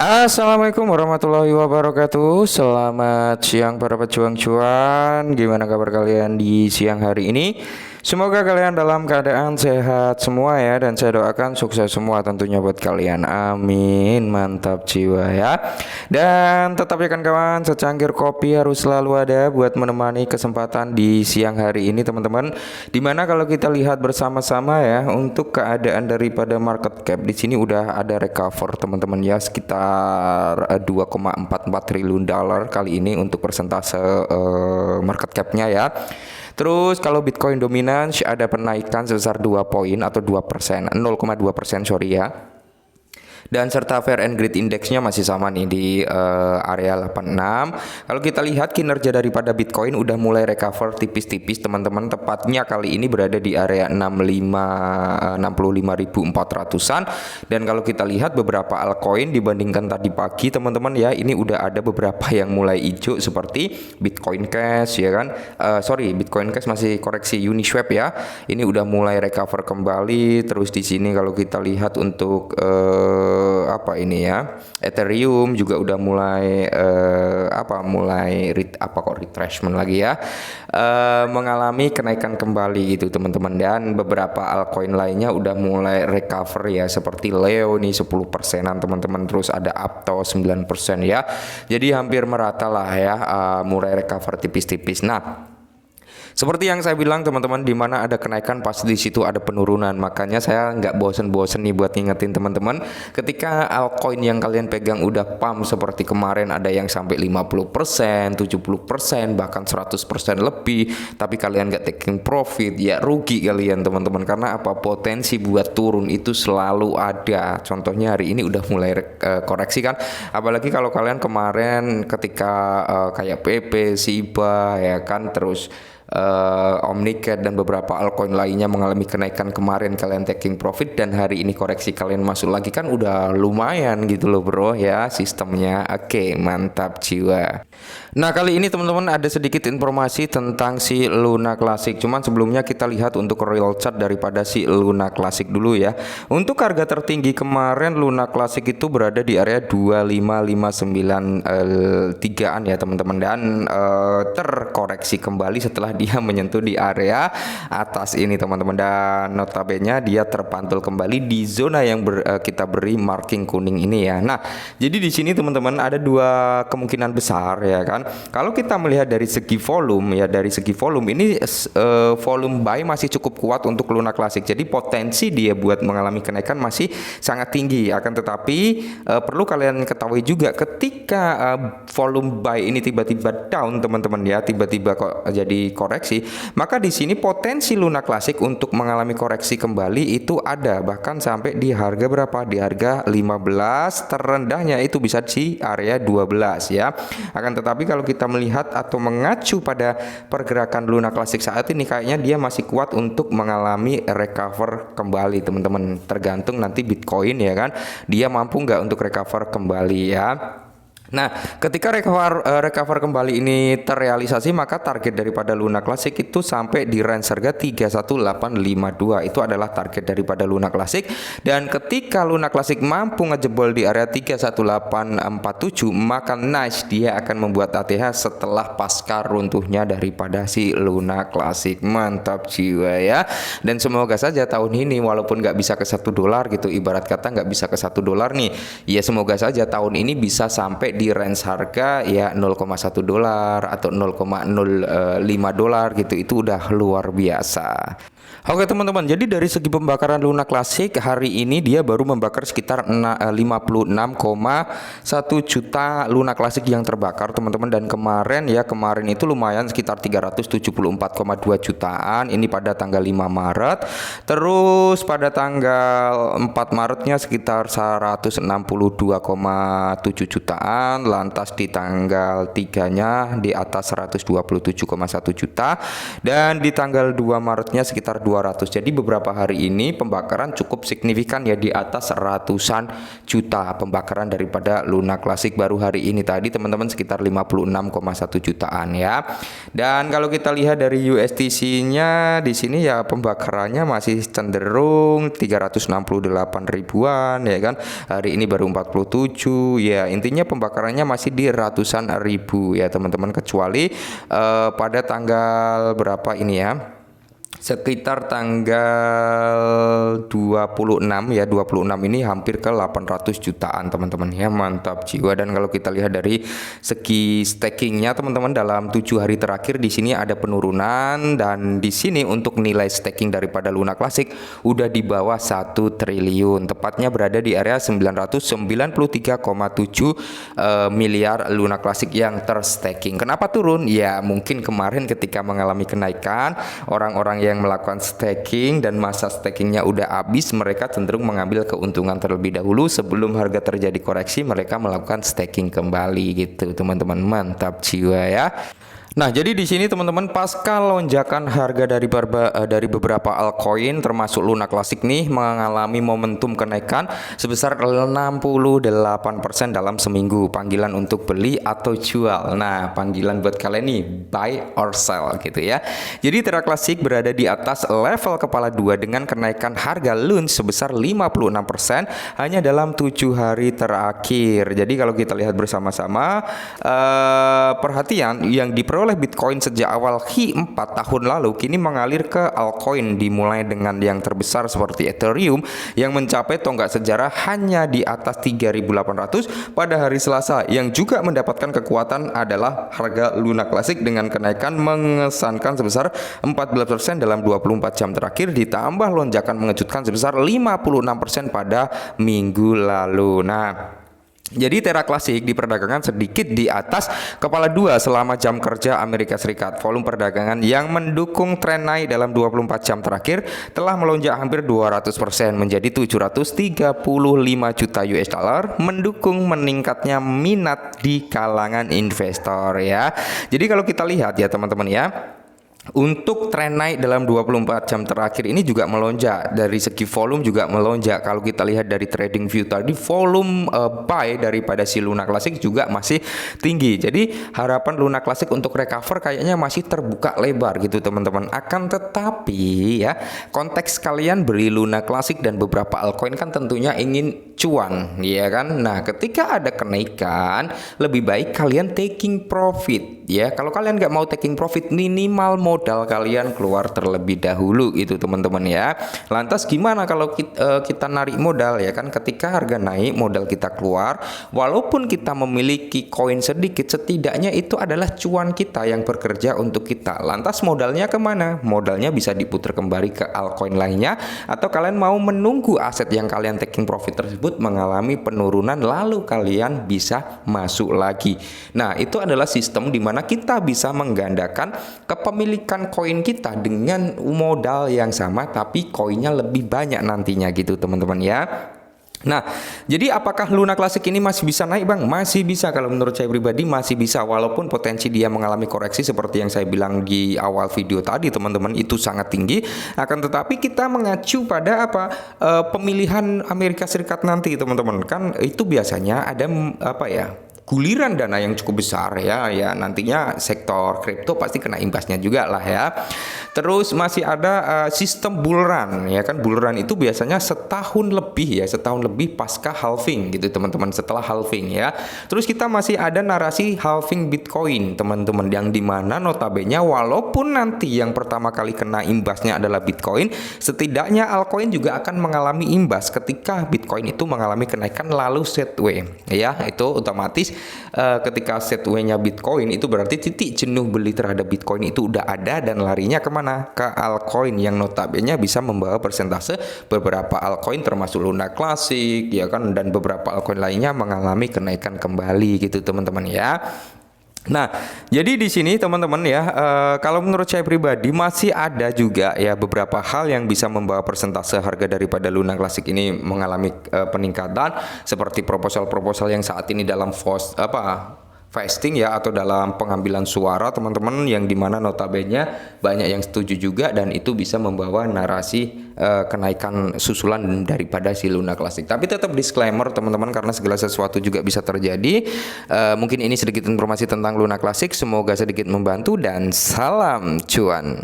Assalamualaikum warahmatullahi wabarakatuh. Selamat siang para pejuang cuan. Gimana kabar kalian di siang hari ini? Semoga kalian dalam keadaan sehat semua ya. Dan saya doakan sukses semua tentunya buat kalian. Amin. Mantap jiwa ya. Dan tetap ya kan kawan, secangkir kopi harus selalu ada buat menemani kesempatan di siang hari ini teman-teman. Dimana kalau kita lihat bersama-sama ya, untuk keadaan daripada market cap di sini udah ada recover teman-teman ya, sekitar 2,44 triliun dolar kali ini untuk persentase market capnya ya. Terus kalau Bitcoin dominan ada penaikan sebesar 2 poin atau 2%, 0,2% sorry ya. Dan serta Fair and Greed Indexnya masih sama nih di area 86. Kalau kita lihat kinerja daripada Bitcoin udah mulai recover tipis-tipis teman-teman, tepatnya kali ini berada di area 65.400-an. Dan kalau kita lihat beberapa altcoin dibandingkan tadi pagi teman-teman ya, ini udah ada beberapa yang mulai hijau seperti Bitcoin Cash ya kan. Bitcoin Cash masih koreksi, Uniswap ya. Ini udah mulai recover kembali. Terus di sini kalau kita lihat untuk Ethereum juga udah mulai retracement lagi ya, mengalami kenaikan kembali gitu teman-teman. Dan beberapa altcoin lainnya udah mulai recover ya, seperti Leo nih 10%-an teman-teman, terus ada Apto 9% ya. Jadi hampir merata lah ya, mulai recover tipis-tipis. Nah, seperti yang saya bilang teman-teman, di mana ada kenaikan pasti di situ ada penurunan. Makanya saya nggak bosen-bosen nih buat ngingetin teman-teman, ketika altcoin yang kalian pegang udah pump seperti kemarin, ada yang sampai 50%, 70%, bahkan 100% lebih, tapi kalian nggak taking profit, ya rugi kalian teman-teman. Karena apa? Potensi buat turun itu selalu ada. Contohnya hari ini udah mulai koreksi kan. Apalagi kalau kalian kemarin ketika kayak PP, Shiba ya kan, terus Omnicat dan beberapa altcoin lainnya mengalami kenaikan kemarin, kalian taking profit, dan hari ini koreksi kalian masuk lagi, kan udah lumayan gitu loh bro ya sistemnya. Oke, mantap jiwa. Nah, kali ini teman-teman ada sedikit informasi tentang si Luna Classic. Cuman sebelumnya kita lihat untuk real chart daripada si Luna Classic dulu ya. Untuk harga tertinggi kemarin Luna Classic itu berada di area 2559 an ya teman-teman, dan terkoreksi kembali setelah dia menyentuh di area atas ini teman-teman. Dan notabene dia terpantul kembali di zona yang kita beri marking kuning ini ya. Nah, jadi di sini teman-teman ada dua kemungkinan besar ya kan. Kalau kita melihat dari segi volume ya, dari segi volume ini volume buy masih cukup kuat untuk Luna Classic. Jadi potensi dia buat mengalami kenaikan masih sangat tinggi. Akan tetapi perlu kalian ketahui juga, ketika volume buy ini tiba-tiba down teman-teman ya, tiba-tiba kok jadi koreksi, maka di sini potensi Luna Classic untuk mengalami koreksi kembali itu ada, bahkan sampai di harga berapa? Di harga 15, terendahnya itu bisa di area 12 ya. Akan tetapi kalau kita melihat atau mengacu pada pergerakan Luna Classic saat ini, kayaknya dia masih kuat untuk mengalami recover kembali teman-teman. Tergantung nanti Bitcoin ya kan, dia mampu nggak untuk recover kembali ya. Nah, ketika recover kembali ini terrealisasi, maka target daripada Luna Classic itu sampai di range harga 31852. Itu adalah target daripada Luna Classic. Dan ketika Luna Classic mampu ngejebol di area 31847, maka nice, dia akan membuat ATH setelah pasca runtuhnya daripada si Luna Classic. Mantap jiwa ya. Dan semoga saja tahun ini walaupun nggak bisa ke $1 gitu, ibarat kata nggak bisa ke $1 nih, ya semoga saja tahun ini bisa sampai di range harga ya $0,1 atau $0,05 gitu. Itu udah luar biasa. Oke teman-teman, jadi dari segi pembakaran Luna Classic hari ini dia baru membakar sekitar 56,1 juta Luna Classic yang terbakar teman-teman. Dan kemarin itu lumayan sekitar 374,2 jutaan ini pada tanggal 5 Maret. Terus pada tanggal 4 Maretnya sekitar 162,7 jutaan. Lantas di tanggal 3-nya di atas 127,1 juta, dan di tanggal 2 Maretnya sekitar 200. Jadi beberapa hari ini pembakaran cukup signifikan ya, di atas ratusan juta pembakaran daripada Luna Classic baru hari ini tadi teman-teman, sekitar 56,1 jutaan ya. Dan kalau kita lihat dari USDC-nya di sini ya, pembakarannya masih cenderung 368 ribuan ya kan. Hari ini baru 47 ya. Intinya pembakarannya masih di ratusan ribu ya teman-teman, kecuali pada tanggal berapa ini ya, sekitar tanggal 26 ya, 26 ini hampir ke 800 jutaan teman-teman ya, mantap jiwa. Dan kalau kita lihat dari segi stakingnya teman-teman, dalam 7 hari terakhir di sini ada penurunan, dan di sini untuk nilai staking daripada Luna Classic udah di bawah 1 triliun, tepatnya berada di area 993,7 miliar Luna Classic yang terstaking. Kenapa turun? Ya mungkin kemarin ketika mengalami kenaikan, orang-orang yang melakukan staking dan masa stakingnya udah habis, mereka cenderung mengambil keuntungan terlebih dahulu sebelum harga terjadi koreksi, mereka melakukan staking kembali gitu teman-teman, mantap jiwa ya. Nah, jadi di sini teman-teman, pasca lonjakan harga dari beberapa altcoin termasuk Luna Classic nih mengalami momentum kenaikan sebesar 68% dalam seminggu. Panggilan untuk beli atau jual. Nah, panggilan buat kalian nih, buy or sell gitu ya. Jadi Terra Classic berada di atas level kepala 2 dengan kenaikan harga LUN sebesar 56% hanya dalam 7 hari terakhir. Jadi kalau kita lihat bersama-sama, perhatian yang diperoleh oleh Bitcoin sejak awal Q4 tahun lalu kini mengalir ke altcoin, dimulai dengan yang terbesar seperti Ethereum yang mencapai tonggak sejarah hanya di atas 3.800 pada hari Selasa. Yang juga mendapatkan kekuatan adalah harga Luna Classic dengan kenaikan mengesankan sebesar 14% dalam 24 jam terakhir, ditambah lonjakan mengejutkan sebesar 56% pada minggu lalu. Nah, jadi Terra Classic diperdagangkan sedikit di atas kepala 2 selama jam kerja Amerika Serikat. Volume perdagangan yang mendukung tren naik dalam 24 jam terakhir telah melonjak hampir 200% menjadi 735 juta US dollar, mendukung meningkatnya minat di kalangan investor ya. Jadi kalau kita lihat ya teman-teman ya, untuk tren naik dalam 24 jam terakhir ini juga melonjak, dari segi volume juga melonjak. Kalau kita lihat dari trading view tadi, volume buy daripada si Luna Classic juga masih tinggi. Jadi harapan Luna Classic untuk recover kayaknya masih terbuka lebar gitu teman-teman. Akan tetapi ya, konteks kalian beli Luna Classic dan beberapa altcoin kan tentunya ingin cuan ya kan. Nah, ketika ada kenaikan, lebih baik kalian taking profit ya. Kalau kalian nggak mau taking profit, minimal modal kalian keluar terlebih dahulu itu teman-teman ya. Lantas gimana kalau kita narik modal ya kan, ketika harga naik modal kita keluar, walaupun kita memiliki koin sedikit, setidaknya itu adalah cuan kita yang bekerja untuk kita. Lantas modalnya kemana? Modalnya bisa diputar kembali ke altcoin lainnya, atau kalian mau menunggu aset yang kalian taking profit tersebut mengalami penurunan lalu kalian bisa masuk lagi. Nah, itu adalah sistem di mana kita bisa menggandakan kepemilikan koin kita dengan modal yang sama, tapi koinnya lebih banyak nantinya gitu teman-teman ya. Nah, jadi apakah Luna Classic ini masih bisa naik bang? Masih bisa, kalau menurut saya pribadi masih bisa, walaupun potensi dia mengalami koreksi seperti yang saya bilang di awal video tadi teman-teman, itu sangat tinggi. Akan tetapi kita mengacu pada apa, pemilihan Amerika Serikat nanti teman-teman, kan itu biasanya ada apa ya, guliran dana yang cukup besar ya nantinya sektor kripto pasti kena imbasnya juga lah ya. Terus masih ada sistem bull run ya kan. Bull run itu biasanya setahun lebih pasca halving gitu teman-teman, setelah halving ya. Terus kita masih ada narasi halving Bitcoin teman-teman, yang dimana notabene walaupun nanti yang pertama kali kena imbasnya adalah Bitcoin, setidaknya altcoin juga akan mengalami imbas ketika Bitcoin itu mengalami kenaikan lalu setway ya. Itu otomatis ketika setway-nya Bitcoin itu berarti titik jenuh beli terhadap Bitcoin itu udah ada, dan larinya kemana? Ke altcoin yang notabene bisa membawa persentase beberapa altcoin termasuk Luna Classic ya kan, dan beberapa altcoin lainnya mengalami kenaikan kembali gitu teman-teman ya. Nah, jadi di sini teman-teman ya, kalau menurut saya pribadi masih ada juga ya beberapa hal yang bisa membawa persentase harga daripada Luna Classic ini mengalami peningkatan, seperti proposal-proposal yang saat ini dalam fasting ya, atau dalam pengambilan suara teman-teman, yang dimana notabene banyak yang setuju juga, dan itu bisa membawa narasi kenaikan susulan daripada si Luna Classic. Tapi tetap disclaimer teman-teman, karena segala sesuatu juga bisa terjadi. Mungkin ini sedikit informasi tentang Luna Classic, semoga sedikit membantu, dan salam cuan.